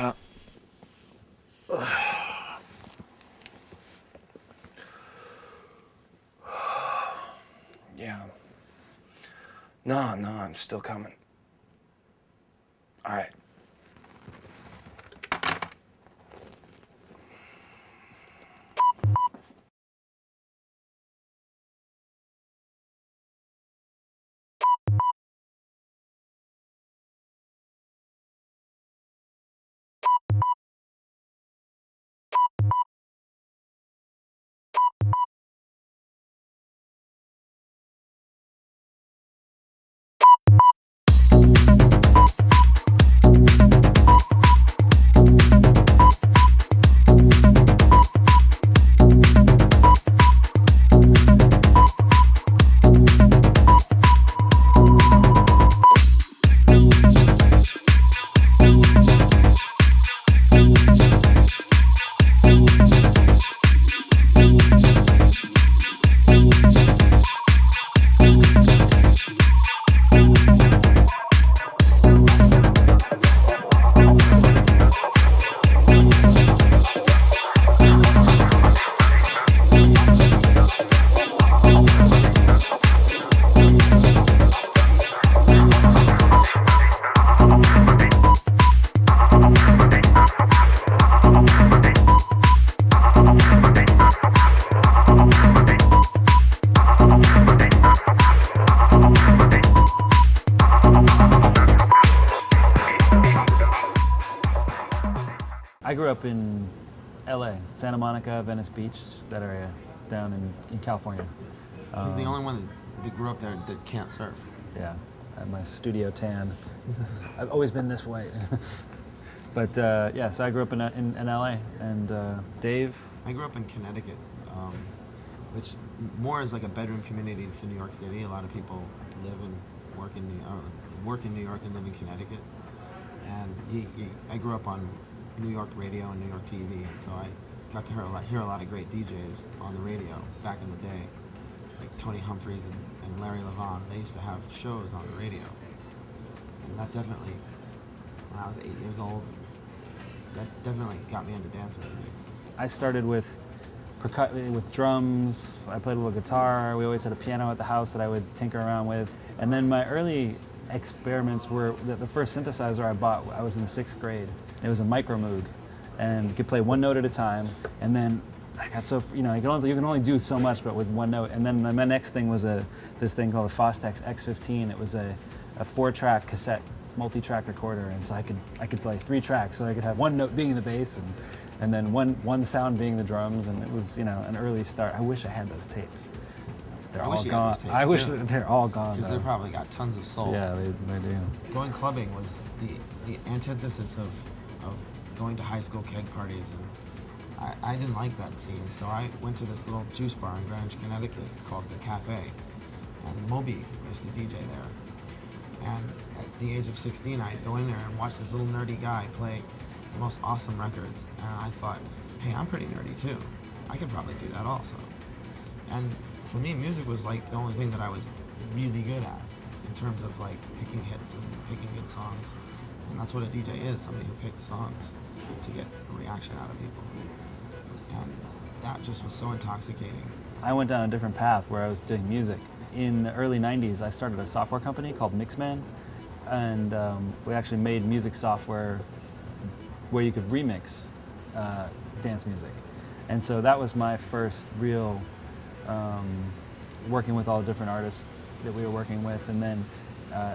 Yeah. Yeah. No, I'm still coming. All right. I grew up in LA, Santa Monica, Venice Beach, that area down in California. He's the only one that grew up there that can't surf. Yeah, I have my studio tan. I've always been this white. But yeah, so I grew up in LA, and Dave? I grew up in Connecticut, which more is like a bedroom community to New York City. A lot of people live and work in New York and live in Connecticut. And I grew up on New York radio and New York TV, and so I got to hear a lot of great DJs on the radio back in the day, like Tony Humphries and Larry Levon. They used to have shows on the radio, and that definitely, when I was 8 years old, that definitely got me into dance music. I started with drums. I played a little guitar. We always had a piano at the house that I would tinker around with. And then my early experiments were the first synthesizer I bought. I was in the 6th grade. It was a Micro Moog, and you could play one note at a time. And then I got so you can only do so much, but with one note. And then my next thing was this thing called a Fostex X15. It was a 4-track cassette multi-track recorder, and so I could play 3 tracks. So I could have one note being the bass, and then one sound being the drums, and it was an early start. I wish I had those tapes. They're all gone. I wish they're all gone. Because they probably got tons of soul. Yeah, they do. Going clubbing was the antithesis of going to high school keg parties, and I didn't like that scene, so I went to this little juice bar in Greenwich, Connecticut called The Cafe, and Moby used to DJ there. And at the age of 16, I'd go in there and watch this little nerdy guy play the most awesome records, and I thought, hey, I'm pretty nerdy too. I could probably do that also. And for me, music was like the only thing that I was really good at in terms of like picking hits and picking good songs. And that's what a DJ is, somebody who picks songs to get a reaction out of people. And that just was so intoxicating. I went down a different path where I was doing music. In the early 90s, I started a software company called Mixman, and we actually made music software where you could remix dance music. And so that was my first real working with all the different artists that we were working with, and then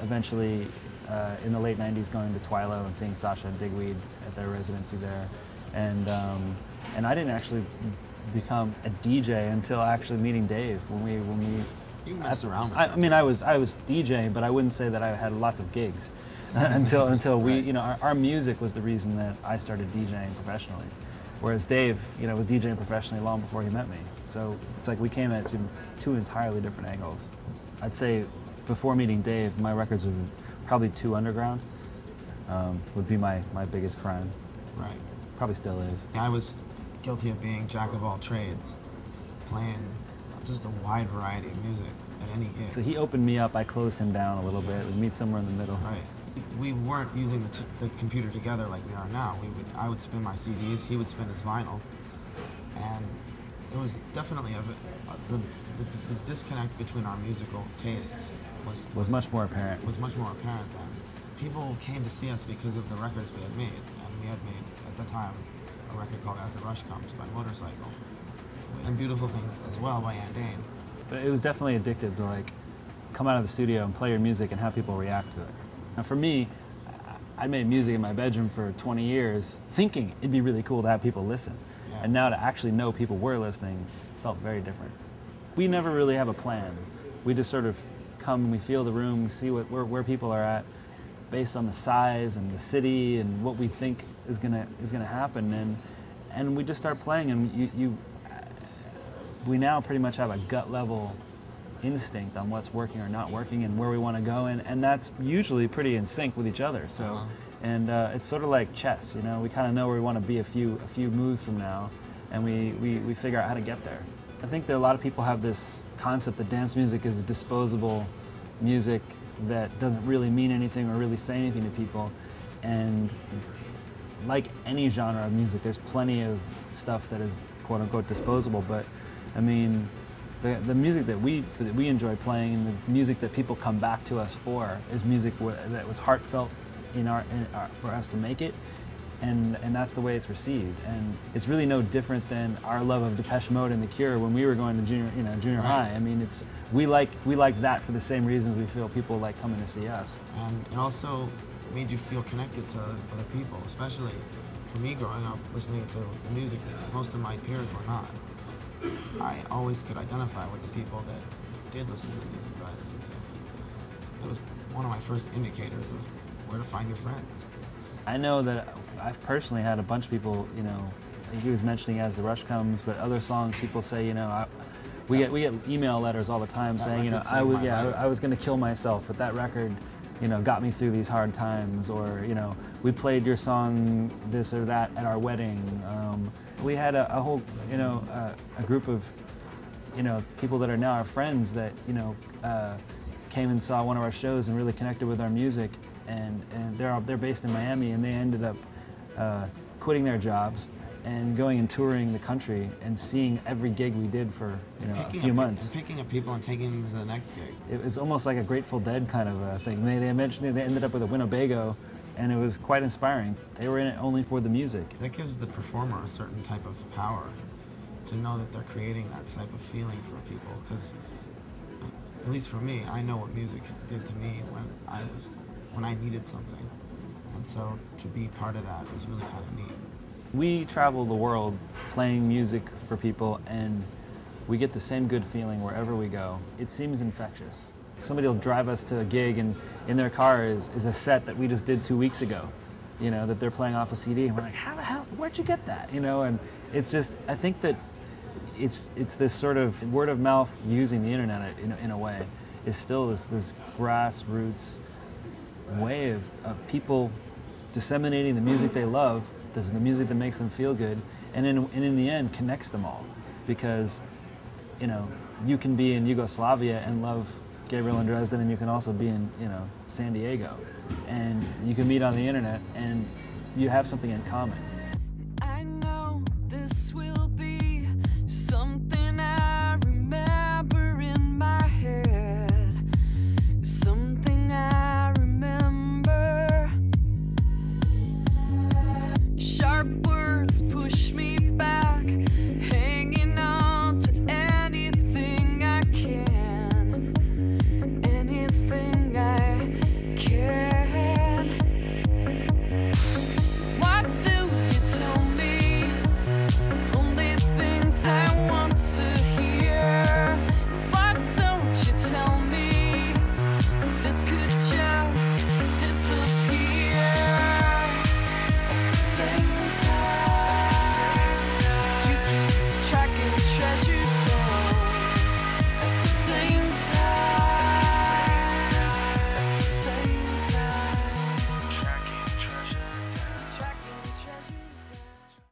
eventually in the late 90s going to Twilo and seeing Sasha and Digweed at their residency there. And I didn't actually become a DJ until actually meeting Dave when we You messed around with I mean, I was DJing, but I wouldn't say that I had lots of gigs until we, right. Our music was the reason that I started DJing professionally. Whereas Dave, was DJing professionally long before he met me. So it's like we came at two entirely different angles. I'd say before meeting Dave, my records were probably too underground. Would be my biggest crime. Right. Probably still is. I was guilty of being jack of all trades, playing just a wide variety of music at any gig. So he opened me up, I closed him down a little bit. We'd meet somewhere in the middle. Right. We weren't using the computer together like we are now. I would spin my CDs, he would spin his vinyl, and it was definitely the disconnect between our musical tastes Was much more apparent. was much more apparent then. People came to see us because of the records we had made, and we had made at the time a record called As the Rush Comes by Motorcycle, and Beautiful Things as well by Aunt Dane. But it was definitely addictive to like come out of the studio and play your music and have people react to it. Now for me, I made music in my bedroom for 20 years thinking it'd be really cool to have people listen. Yeah. And now to actually know people were listening felt very different. We never really have a plan. We just sort of come and we feel the room, we see where people are at based on the size and the city and what we think is gonna happen, and we just start playing, and we now pretty much have a gut level instinct on what's working or not working and where we want to go, and that's usually pretty in sync with each other. So, Uh-huh. and it's sort of like chess, you know. We kind of know where we want to be a few moves from now, and we figure out how to get there. I think that a lot of people have this concept that dance music is disposable music that doesn't really mean anything or really say anything to people, and like any genre of music, there's plenty of stuff that is quote unquote disposable, but I mean, the music that we enjoy playing and the music that people come back to us for is music that was heartfelt for us to make it, and that's the way it's received. And it's really no different than our love of Depeche Mode and The Cure when we were going to junior high. I mean, we like that for the same reasons we feel people like coming to see us. And it also made you feel connected to other people, especially for me growing up listening to music that most of my peers were not. I always could identify with the people that did listen to the music that I listened to. It was one of my first indicators of where to find your friends. I know that I've personally had a bunch of people, you know, he was mentioning As the Rush Comes, but other songs people say, you know, we get email letters all the time That saying, you know, record saved my life. I was going to kill myself, but that record, you know, got me through these hard times, or, you know, we played your song this or that at our wedding. We had a whole, you know, a group of, you know, people that are now our friends that, you know, came and saw one of our shows and really connected with our music, and they're based in Miami, and they ended up quitting their jobs and going and touring the country and seeing every gig we did for, you know, a few months. Picking up people and taking them to the next gig. It was almost like a Grateful Dead kind of a thing. They mentioned it, they ended up with a Winnebago, and it was quite inspiring. They were in it only for the music. That gives the performer a certain type of power to know that they're creating that type of feeling for people, because at least for me, I know what music did to me when I needed something, and so to be part of that is really kind of neat. We travel the world playing music for people, and we get the same good feeling wherever we go. It seems infectious. Somebody will drive us to a gig, and in their car is a set that we just did 2 weeks ago, you know, that they're playing off a CD, and we're like, how the hell, where'd you get that? You know, and it's just, I think that it's this sort of word of mouth using the internet in a way is still this grassroots way of people disseminating the music they love, the music that makes them feel good, and in the end connects them all. Because, you know, you can be in Yugoslavia and love Gabriel and Dresden, and you can also be in, you know, San Diego, and you can meet on the internet and you have something in common.